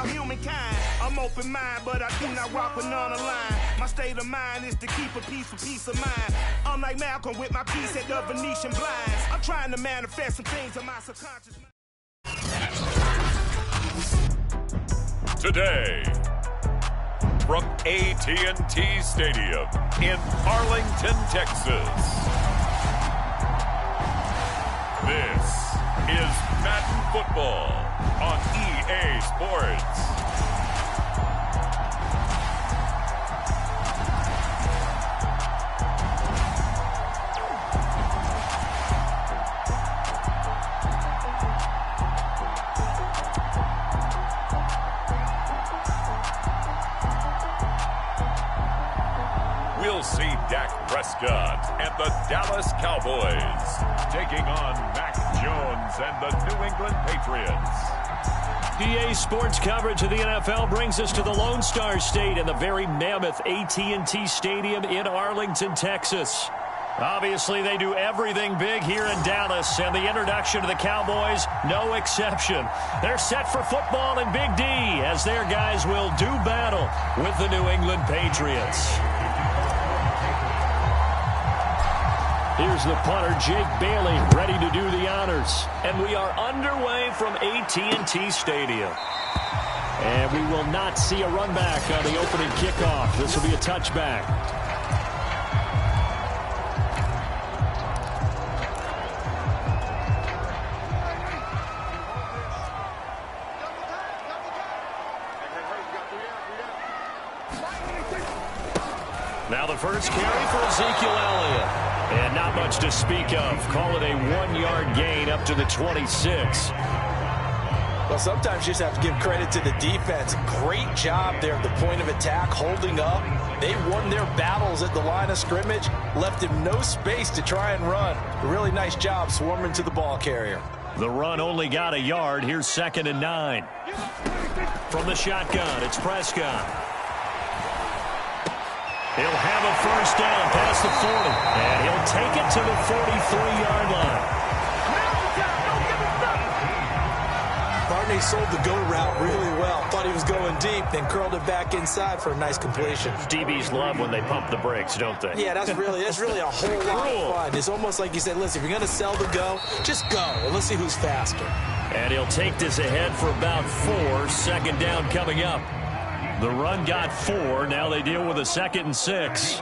about humankind. I'm open mind, but I do not walk with none aligned. My state of mind is to keep a peace for peace of mind. I'm like Malcolm with my piece at the Venetian blinds. I'm trying to manifest some things in my subconscious mind. Today, from AT&T Stadium in Arlington, Texas, this is Madden Football on EA Sports. We'll see Dak Prescott and the Dallas Cowboys taking on Mac Jones and the New England Patriots. EA Sports coverage of the NFL brings us to the Lone Star State and the very mammoth AT&T Stadium in Arlington, Texas. Obviously, they do everything big here in Dallas, and the introduction to the Cowboys, no exception. They're set for football in Big D, as their guys will do battle with the New England Patriots. Here's the punter, Jake Bailey, ready to do the honors. And we are underway from AT&T Stadium. And we will not see a run back on the opening kickoff. This will be a touchback. Now the first carry for Ezekiel Elliott. And not much to speak of. Call it a 1-yard gain up to the 26. Well, sometimes you just have to give credit to the defense. Great job there at the point of attack, holding up. They won their battles at the line of scrimmage, left him no space to try and run. A really nice job swarming to the ball carrier. The run only got a yard. Here's 2nd and 9. From the shotgun, it's Prescott. He'll have a first down past the 40, and he'll take it to the 43-yard line. Barney sold the go route really well. Thought he was going deep, then curled it back inside for a nice completion. DBs love when they pump the brakes, don't they? Yeah, that's really a whole lot of fun. It's almost like you said, listen, if you're going to sell the go, just go, and let's see who's faster. And he'll take this ahead for about 4. 2nd down coming up. The run got 4. Now they deal with a 2nd and 6.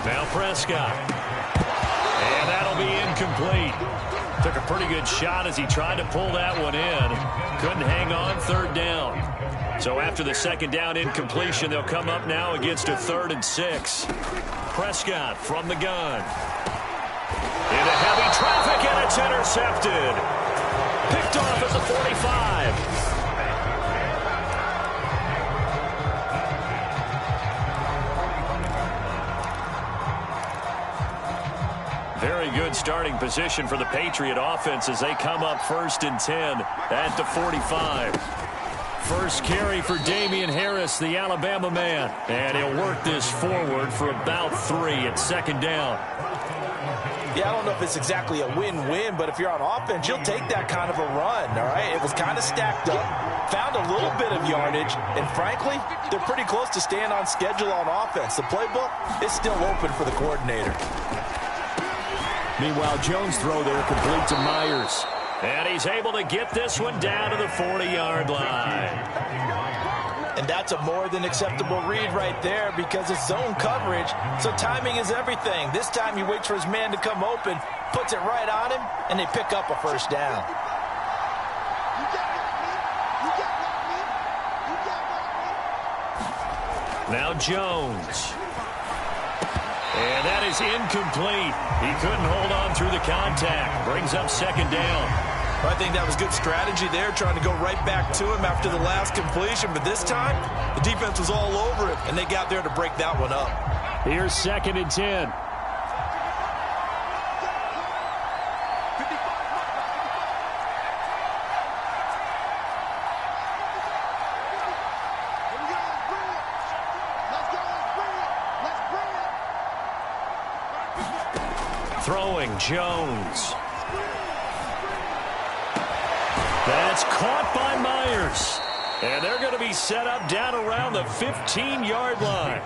Now Prescott. And that'll be incomplete. Took a pretty good shot as he tried to pull that one in. Couldn't hang on. 3rd down. So after the 2nd down incompletion, they'll come up now against a 3rd and 6. Prescott from the gun. Into heavy traffic, and it's intercepted. Picked off at the 45. Very good starting position for the Patriot offense as they come up 1st and 10 at the 45. First carry for Damian Harris, the Alabama man. And he'll work this forward for about 3 at 2nd down. Yeah, I don't know if it's exactly a win-win, but if you're on offense, you'll take that kind of a run, all right? It was kind of stacked up, found a little bit of yardage, and frankly, they're pretty close to staying on schedule on offense. The playbook is still open for the coordinator. Meanwhile, Jones' throw there complete to Myers. And he's able to get this one down to the 40-yard line. And that's a more than acceptable read right there because it's zone coverage, so timing is everything. This time he waits for his man to come open, puts it right on him, and they pick up a first down. Now Jones. And that is incomplete. He couldn't hold on through the contact. Brings up 2nd down. I think that was good strategy there, trying to go right back to him after the last completion. But this time, the defense was all over him, and they got there to break that one up. Here's 2nd and 10. Throwing, Jones. That's caught by Myers. And they're going to be set up down around the 15-yard line.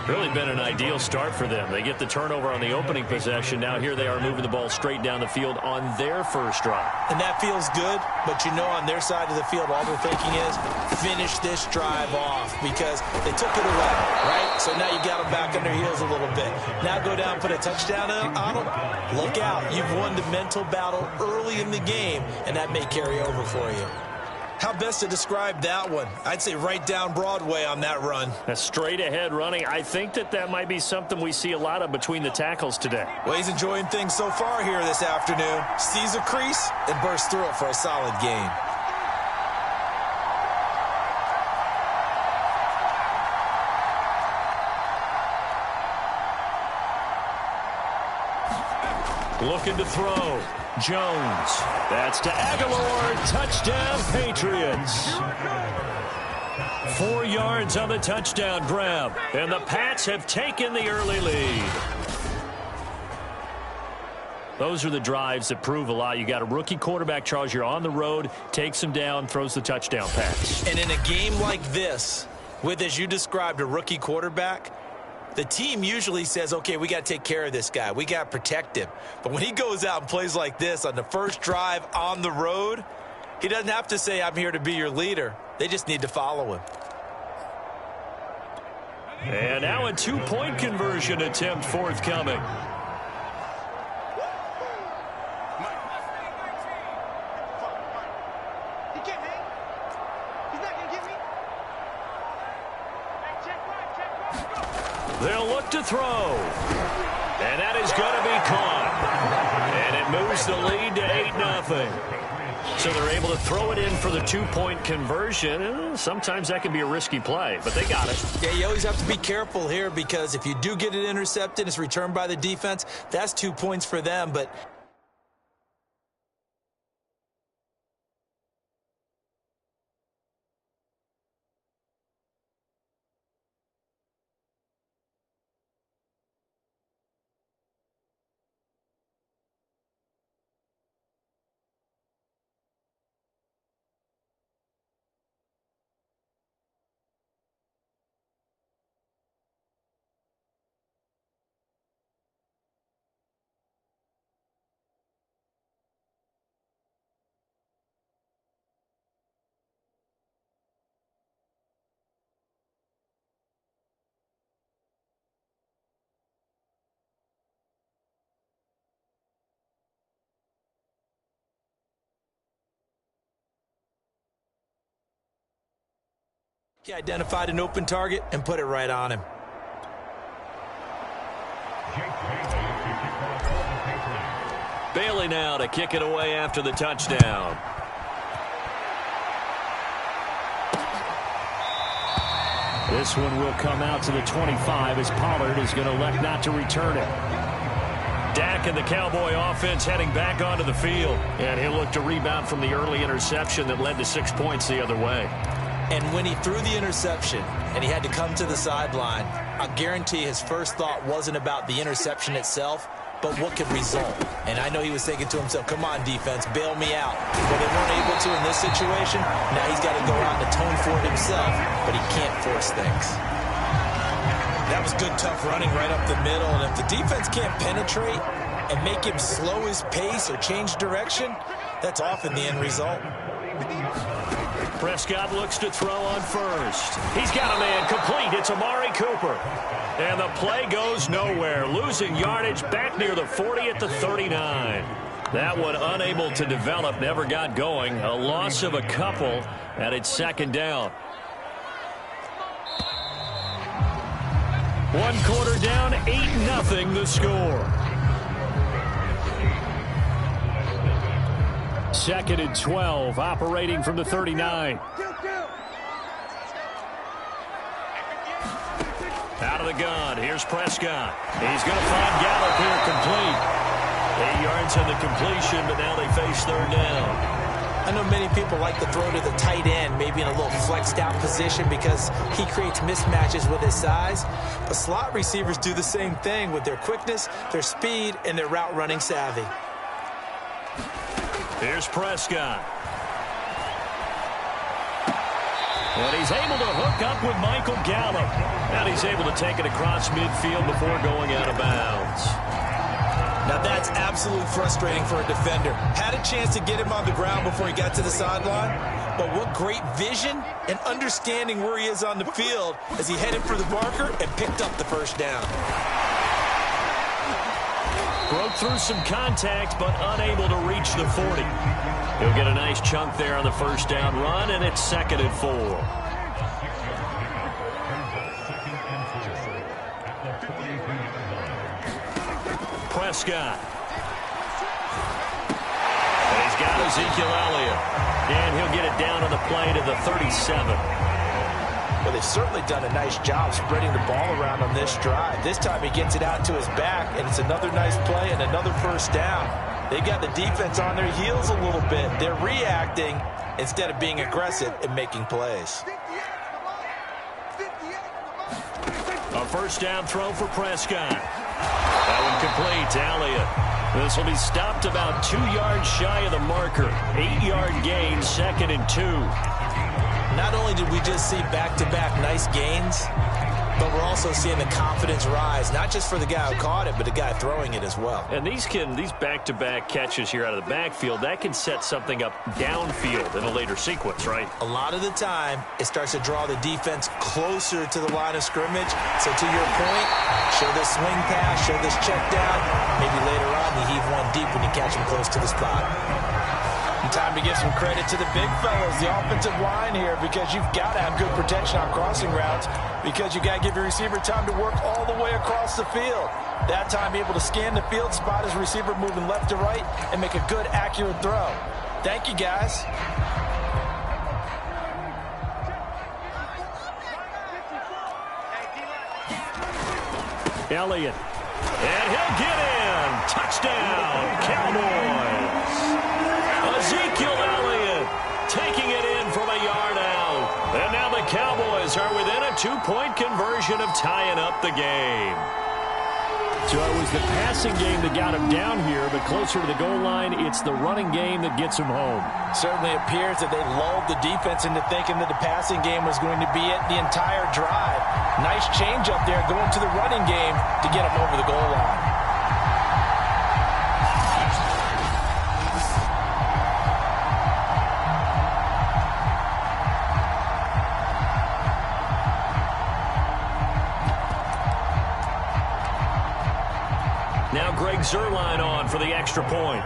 Really been an ideal start for them. They get the turnover on the opening possession. Now here they are moving the ball straight down the field on their first drive. And that feels good, but you know on their side of the field all they're thinking is finish this drive off because they took it away, right? So now you got them back on their heels a little bit. Now go down, put a touchdown on them. Look out. You've won the mental battle early in the game, and that may carry over for you. How best to describe that one? I'd say right down Broadway on that run. A straight ahead running. I think that might be something we see a lot of between the tackles today. Well, he's enjoying things so far here this afternoon. Sees a crease and bursts through it for a solid gain. Looking to throw. Jones. That's to Aguilar. Touchdown, Patriots. 4 yards on the touchdown grab. And the Pats have taken the early lead. Those are the drives that prove a lot. You got a rookie quarterback, Charles. You're on the road, takes him down, throws the touchdown pass. And in a game like this, with, as you described, a rookie quarterback, the team usually says, okay, we got to take care of this guy. We got to protect him. But when he goes out and plays like this on the first drive on the road, he doesn't have to say, I'm here to be your leader. They just need to follow him. And now a 2-point conversion attempt forthcoming. They'll look to throw. And that is going to be caught. And it moves the lead to 8-0. So they're able to throw it in for the 2-point conversion. Sometimes that can be a risky play, but they got it. Yeah, you always have to be careful here because if you do get it intercepted, it's returned by the defense. That's 2 points for them, but he identified an open target and put it right on him. Bailey now to kick it away after the touchdown. This one will come out to the 25 as Pollard is going to elect not to return it. Dak and the Cowboy offense heading back onto the field. And he'll look to rebound from the early interception that led to 6 points the other way. And when he threw the interception and he had to come to the sideline, I guarantee his first thought wasn't about the interception itself, but what could result. And I know he was thinking to himself, come on, defense, bail me out. But they weren't able to in this situation. Now he's got to go out and atone for it himself, but he can't force things. That was good, tough running right up the middle. And if the defense can't penetrate and make him slow his pace or change direction, that's often the end result. Prescott looks to throw on first. He's got a man complete. It's Amari Cooper. And the play goes nowhere. Losing yardage back near the 40 at the 39. That one unable to develop, never got going. A loss of a couple, and it's second down. 1 quarter down, 8-0 the score. Second and 12, operating from the 39. Out of the gun, here's Prescott. He's going to find Gallup here complete. 8 yards on the completion, but now they face third down. I know many people like to throw to the tight end, maybe in a little flexed out position because he creates mismatches with his size. But slot receivers do the same thing with their quickness, their speed, and their route running savvy. Here's Prescott. And he's able to hook up with Michael Gallup. And he's able to take it across midfield before going out of bounds. Now that's absolutely frustrating for a defender. Had a chance to get him on the ground before he got to the sideline, but what great vision and understanding where he is on the field as he headed for the marker and picked up the first down. Broke through some contact, but unable to reach the 40. He'll get a nice chunk there on the first down run, and it's 2nd and 4. Prescott. And he's got Ezekiel Elliott. And he'll get it down on the play to the 37. Well, they've certainly done a nice job spreading the ball around on this drive. This time he gets it out to his back, and it's another nice play and another first down. They got the defense on their heels a little bit. They're reacting instead of being aggressive and making plays. A first down throw for Prescott. That one complete to Elliott. This will be stopped about 2 yards shy of the marker. 8-yard gain, 2nd and 2. Not only did we just see back-to-back nice gains, but we're also seeing the confidence rise, not just for the guy who caught it, but the guy throwing it as well. And these back-to-back catches here out of the backfield, that can set something up downfield in a later sequence, right? A lot of the time, it starts to draw the defense closer to the line of scrimmage. So to your point, show this swing pass, show this check down. Maybe later on you heave one deep when you catch him close to the spot. And time to give some credit to the big fellas, the offensive line here, because you've got to have good protection on crossing routes, because you got to give your receiver time to work all the way across the field. That time able to scan the field, spot his receiver moving left to right, and make a good, accurate throw. Thank you, guys. Elliott. And he'll get in. Touchdown, Cowboys. Ezekiel Elliott taking it in from a yard out. And now the Cowboys are within a 2-point conversion of tying up the game. So it was the passing game that got him down here, but closer to the goal line, it's the running game that gets him home. Certainly appears that they lulled the defense into thinking that the passing game was going to be it the entire drive. Nice change up there going to the running game to get him over the goal line. Now Greg Zuerlein on for the extra point.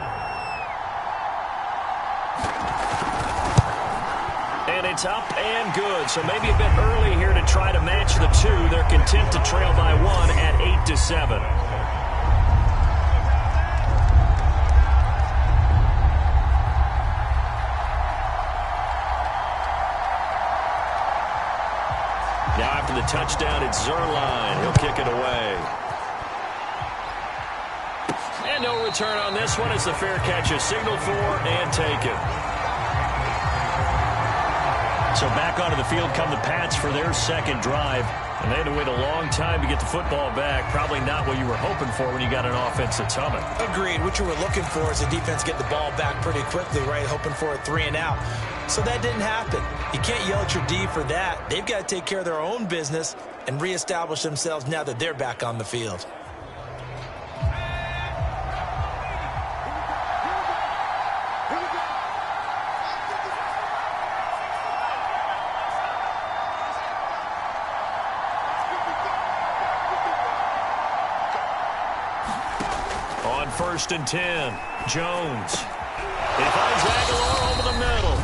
And it's up and good. So maybe a bit early here to try to match the two. They're content to trail by 1 at 8-7. Now after the touchdown, it's Zuerlein. He'll kick it away. And no return on this one as the fair catch is signaled for and taken. So back onto the field come the Pats for their second drive. And they had to wait a long time to get the football back. Probably not what you were hoping for when you got an offense that's humming. Agreed. What you were looking for is the defense get the ball back pretty quickly, right? Hoping for a 3 and out. So that didn't happen. You can't yell at your D for that. They've got to take care of their own business and reestablish themselves now that they're back on the field. On 1st and 10, Jones. He finds Aguilar over the middle.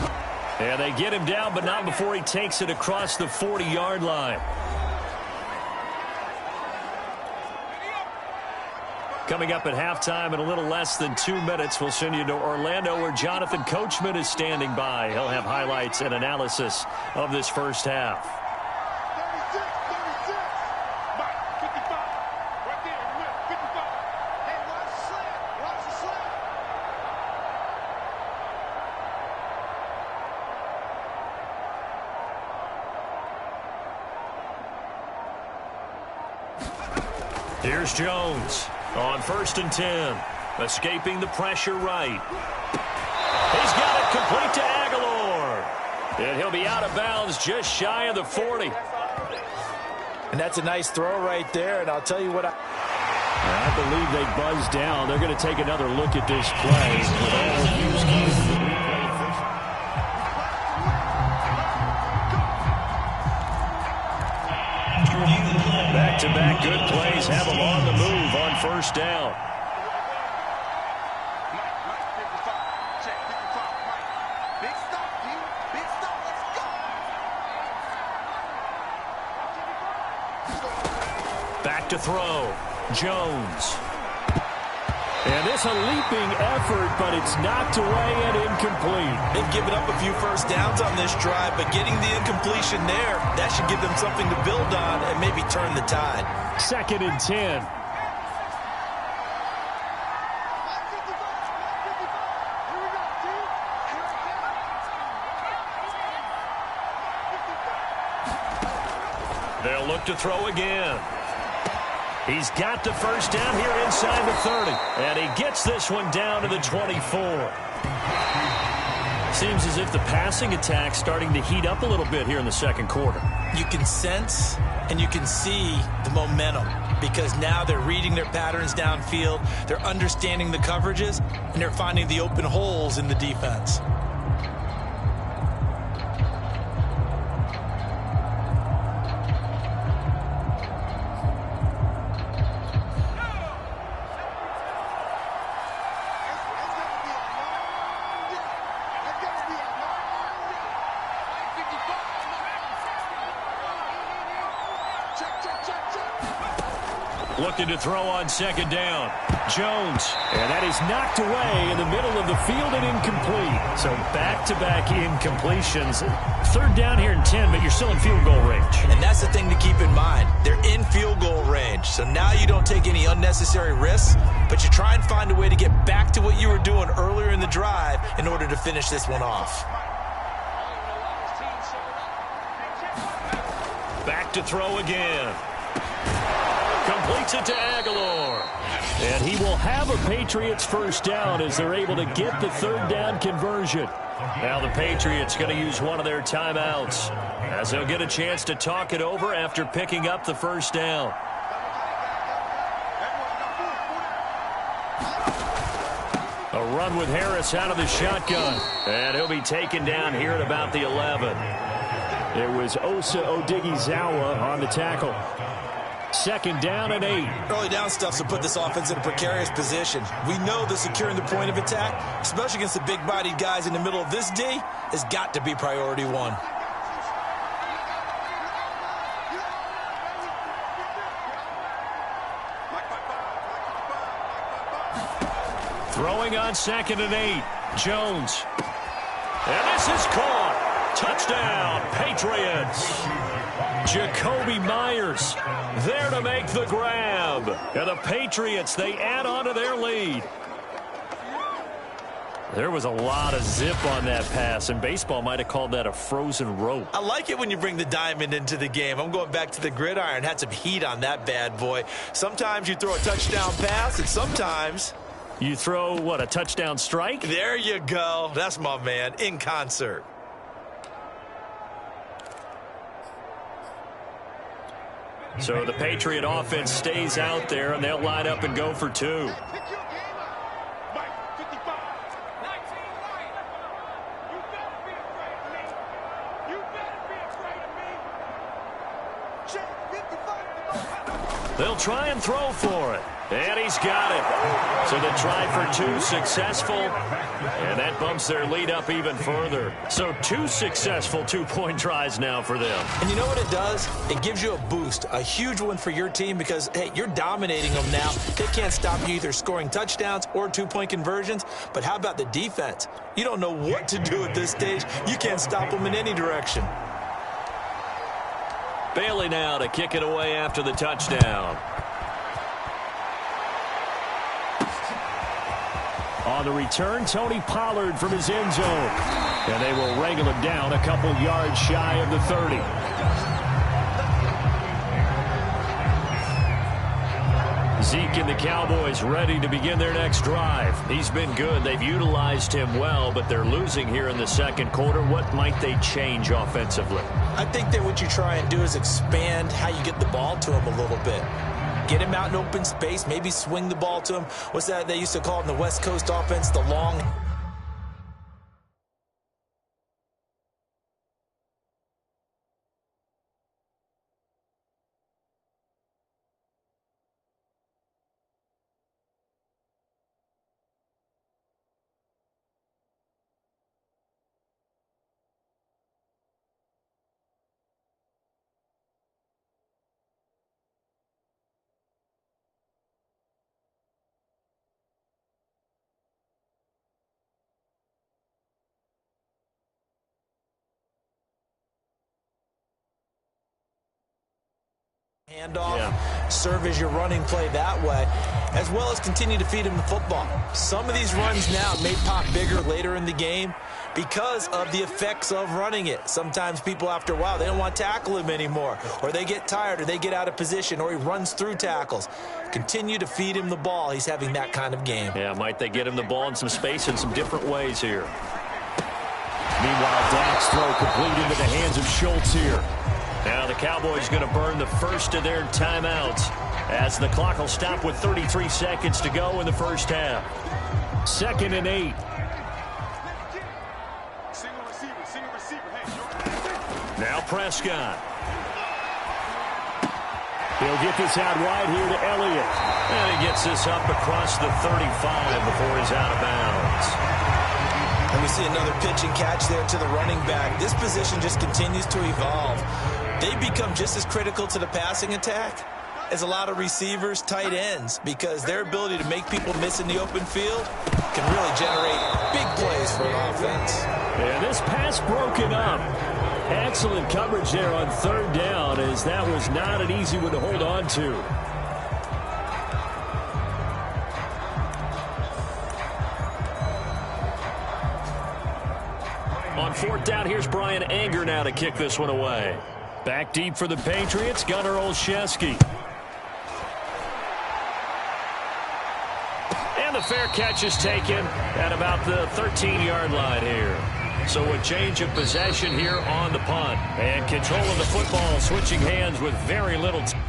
And they get him down, but not before he takes it across the 40-yard line. Coming up at halftime in a little less than 2 minutes, we'll send you to Orlando where Jonathan Coachman is standing by. He'll have highlights and analysis of this first half. Here's Jones on 1st and 10. Escaping the pressure right. He's got it complete to Aguilar. And he'll be be out of bounds just shy of the 40. And that's a nice throw right there, and I'll tell you what, I believe they buzzed down. They're going to take another look at this play with all reviews coming to the replay official. Back-to-back good plays have them on the move on first down. Back to throw. Jones. And this a leaping effort, but it's knocked away and incomplete. They've given up a few first downs on this drive, but getting the incompletion there, that should give them something to build on and maybe turn the tide. 2nd and 10. They'll look to throw again. He's got the first down here inside the 30. And he gets this one down to the 24. Seems as if the passing attack's starting to heat up a little bit here in the second quarter. You can sense and you can see the momentum because now they're reading their patterns downfield, they're understanding the coverages, and they're finding the open holes in the defense. Looking to throw on second down. Jones. And that is knocked away in the middle of the field and incomplete. So back-to-back incompletions. 3rd down here and 10, but you're still in field goal range. And that's the thing to keep in mind. They're in field goal range. So now you don't take any unnecessary risks, but you try and find a way to get back to what you were doing earlier in the drive in order to finish this one off. Back to throw again. Completes it to Aguilar. And he will have a Patriots first down as they're able to get the 3rd down conversion. Now the Patriots going to use one of their timeouts as they'll get a chance to talk it over after picking up the first down. A run with Harris out of the shotgun. And he'll be taken down here at about the 11. It was Osa Odighizuwa on the tackle. 2nd down and 8. Early down stuff to put this offense in a precarious position. We know that securing the point of attack, especially against the big-bodied guys in the middle of this D, has got to be priority one. Throwing on 2nd and 8. Jones. And this is caught. Touchdown, Patriots. Jacoby Myers there to make the grab. And the Patriots, they add on to their lead. There was a lot of zip on that pass, and baseball might have called that a frozen rope. I like it when you bring the diamond into the game. I'm going back to the gridiron. Had some heat on that bad boy. Sometimes you throw a touchdown pass, and sometimes you throw, what, a touchdown strike? There you go. That's my man, in concert. So the Patriot offense stays out there, and they'll line up and go for 2. They'll try and throw for it. And he's got it. So the try for 2 successful. And that bumps their lead up even further. So 2 successful 2-point tries now for them. And you know what it does? It gives you a boost, a huge one for your team because, hey, you're dominating them now. They can't stop you either scoring touchdowns or 2-point conversions. But how about the defense? You don't know what to do at this stage. You can't stop them in any direction. Bailey now to kick it away after the touchdown. On the return, Tony Pollard from his end zone. And they will wrangle him down a couple yards shy of the 30. Zeke and the Cowboys ready to begin their next drive. He's been good. They've utilized him well, but they're losing here in the second quarter. What might they change offensively? I think that what you try and do is expand how you get the ball to him a little bit. Get him out in open space, maybe swing the ball to him. What's that they used to call in the West Coast offense, the long handoff, serve as your running play that way, as well as continue to feed him the football. Some of these runs now may pop bigger later in the game because of the effects of running it. Sometimes people, after a while, they don't want to tackle him anymore, or they get tired, or they get out of position, or he runs through tackles. Continue to feed him the ball. He's having that kind of game. Yeah, might they get him the ball in some space in some different ways here. Meanwhile, Dak's throw complete into the hands of Schultz here. Now the Cowboys going to burn the first of their timeouts as the clock will stop with 33 seconds to go in the first half. 2nd and 8. Now Prescott. He'll get this out wide here to Elliott. And he gets this up across the 35 before he's out of bounds. And we see another pitch and catch there to the running back. This position just continues to evolve. They become just as critical to the passing attack as a lot of receivers, tight ends, because their ability to make people miss in the open field can really generate big plays for an offense. And this pass broken up. Excellent coverage there on 3rd down, as that was not an easy one to hold on to. On 4th down, here's Brian Anger now to kick this one away. Back deep for the Patriots, Gunnar Olszewski. And the fair catch is taken at about the 13-yard line here. So a change of possession here on the punt. And control of the football, switching hands with very little time.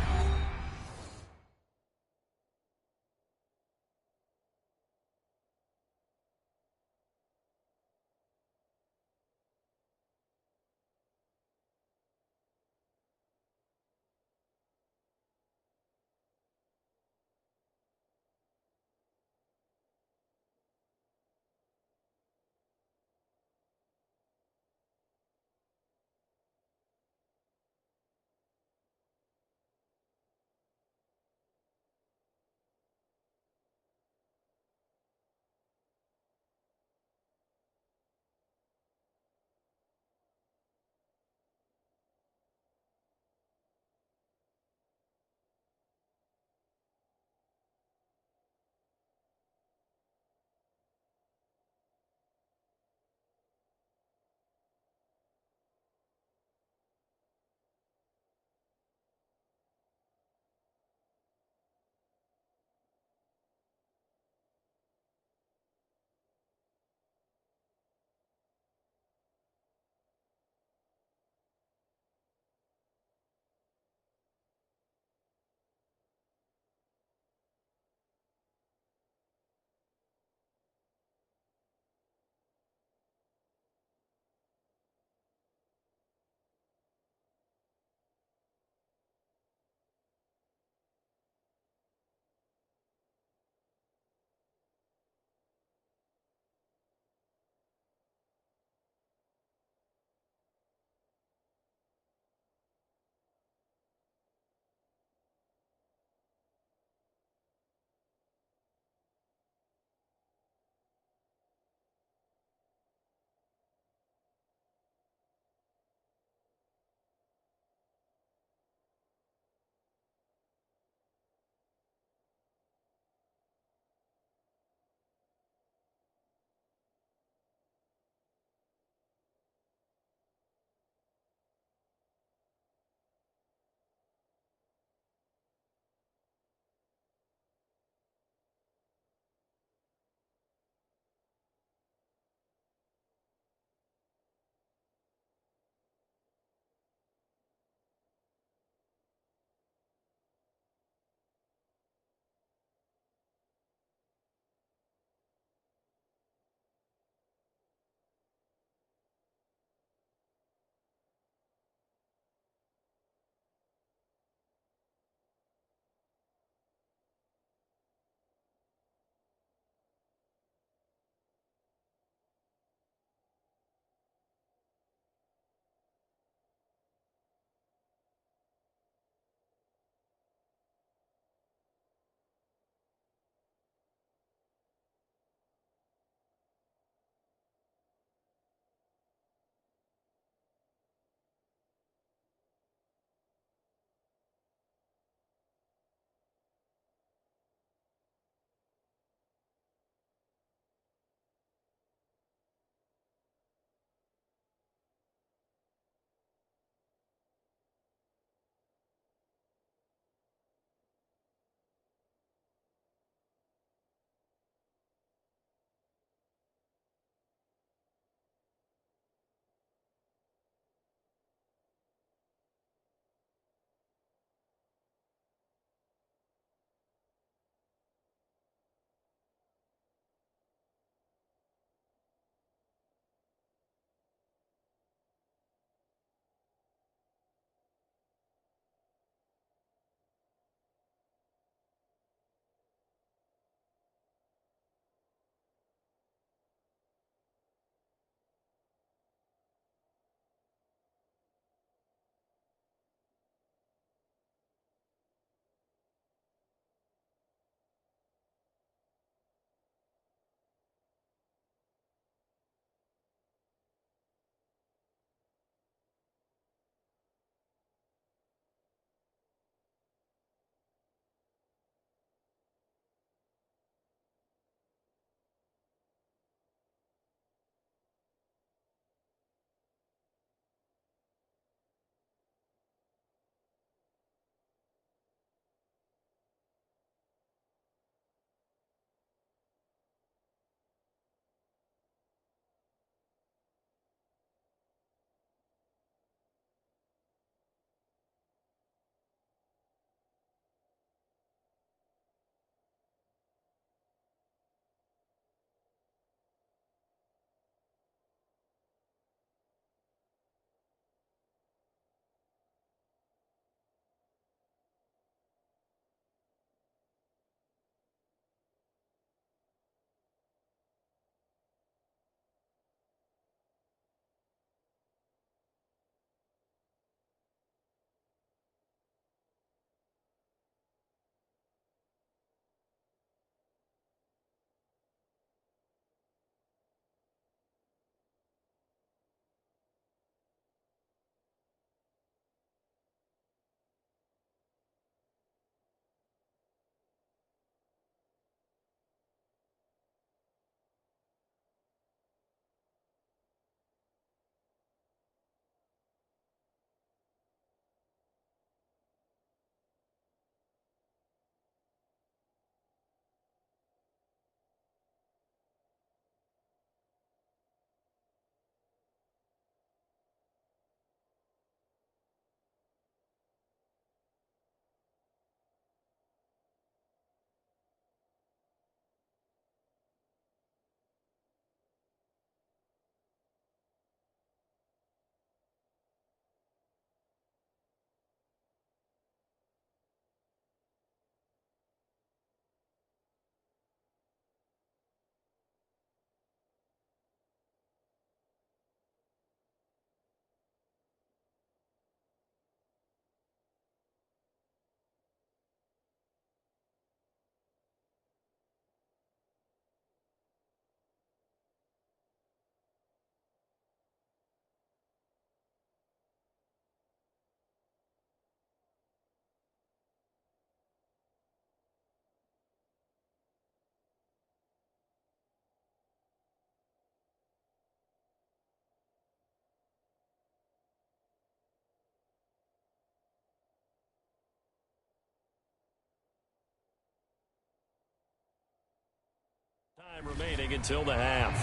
Running until the half.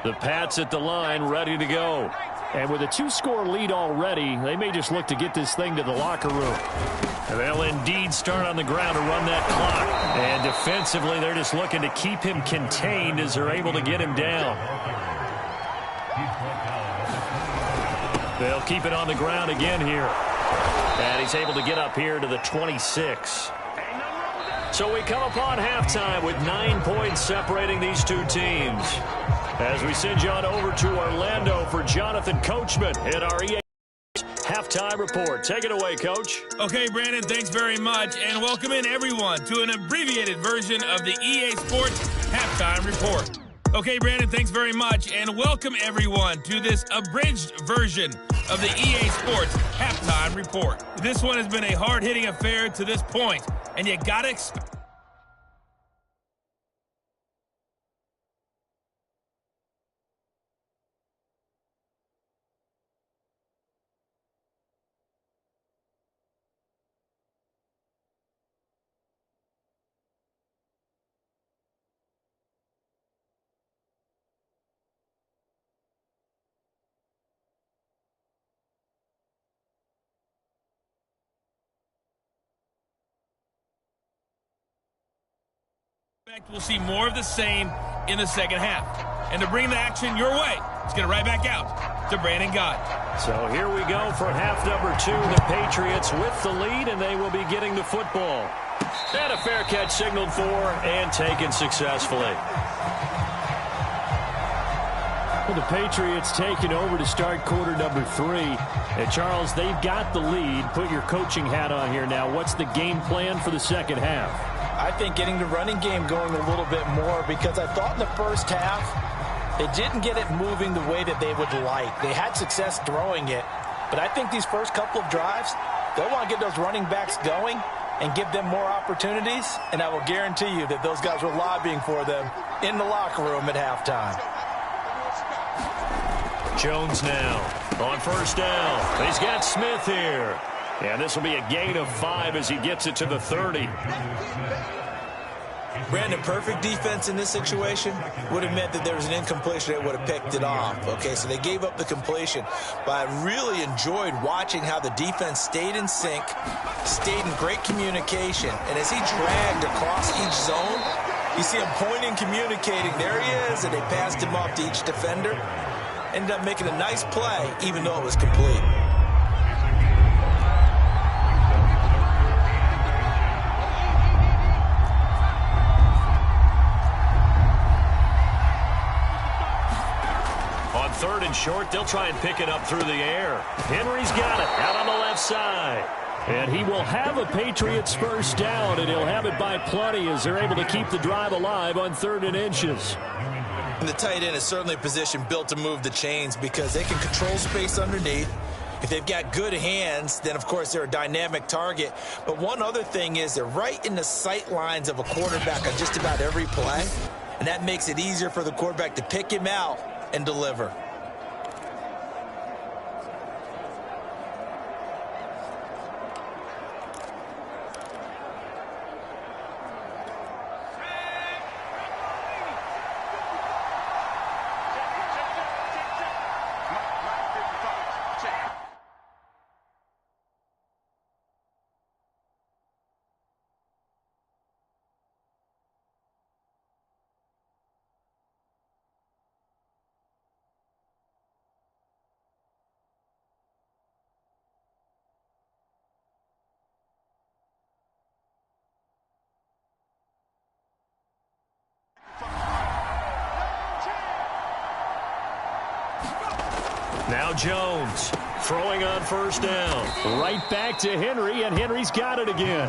The Pats at the line, ready to go. And with a 2-score lead already, they may just look to get this thing to the locker room. And they'll indeed start on the ground to run that clock. And defensively, they're just looking to keep him contained as they're able to get him down. They'll keep it on the ground again here. And he's able to get up here to the 26. So we come upon halftime with 9 points separating these two teams. As we send you on over to Orlando for Jonathan Coachman in our EA halftime report. Take it away, Coach. Okay, Brandon, thanks very much. And welcome in, everyone, to an abbreviated version of the EA Sports halftime report. Okay, Brandon, thanks very much. And welcome, everyone, to this abridged version of the EA Sports halftime report. This one has been a hard-hitting affair to this point, and you got to expect. We'll see more of the same in the second half. And to bring the action your way, let's get it right back out to Brandon Gott. So here we go for half number 2. The Patriots with the lead, and they will be getting the football. And a fair catch signaled for and taken successfully. Well, the Patriots taking over to start quarter number 3. And Charles, they've got the lead. Put your coaching hat on here now. What's the game plan for the second half? I think getting the running game going a little bit more, because I thought in the first half they didn't get it moving the way that they would like. They had success throwing it, but I think these first couple of drives, they'll want to get those running backs going and give them more opportunities, and I will guarantee you that those guys were lobbying for them in the locker room at halftime. Jones now on first down. He's got Smith here. And this will be a gain of 5 as he gets it to the 30. Brandon, perfect defense in this situation would have meant that there was an incompletion that would have picked it off. Okay, so they gave up the completion. But I really enjoyed watching how the defense stayed in sync, stayed in great communication. And as he dragged across each zone, you see him pointing, communicating. There he is, and they passed him off to each defender. Ended up making a nice play, even though it was complete. Third and short, they'll try and pick it up through the air. Henry's got it out on the left side. And he will have a Patriots first down, and he'll have it by plenty as they're able to keep the drive alive on 3rd and inches. And the tight end is certainly a position built to move the chains because they can control space underneath. If they've got good hands, then, of course, they're a dynamic target. But one other thing is they're right in the sight lines of a quarterback on just about every play, and that makes it easier for the quarterback to pick him out and deliver. Now Jones throwing on first down. Right back to Henry, and Henry's got it again.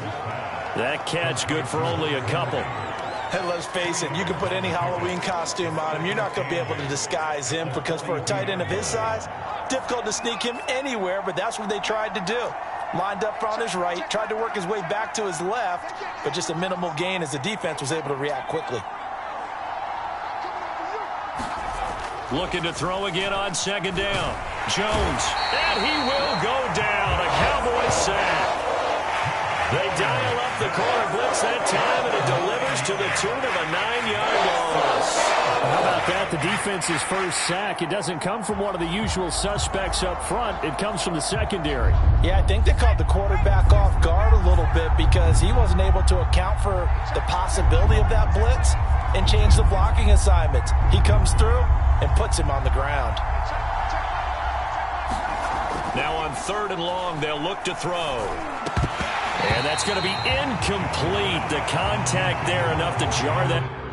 That catch good for only a couple. And let's face it, you can put any Halloween costume on him. You're not going to be able to disguise him because for a tight end of his size, difficult to sneak him anywhere, but that's what they tried to do. Lined up on his right, tried to work his way back to his left, but just a minimal gain as the defense was able to react quickly. Looking to throw again on second down. Jones, and he will go down. A Cowboys sack. They dial up the corner blitz that time, and it delivers to the tune of a 9-yard loss. How about that? The defense's first sack. It doesn't come from one of the usual suspects up front. It comes from the secondary. Yeah, I think they caught the quarterback off guard a little bit because he wasn't able to account for the possibility of that blitz and change the blocking assignments. He comes through and puts him on the ground. Now on 3rd and long, they'll look to throw. And that's going to be incomplete. The contact there enough to jar that.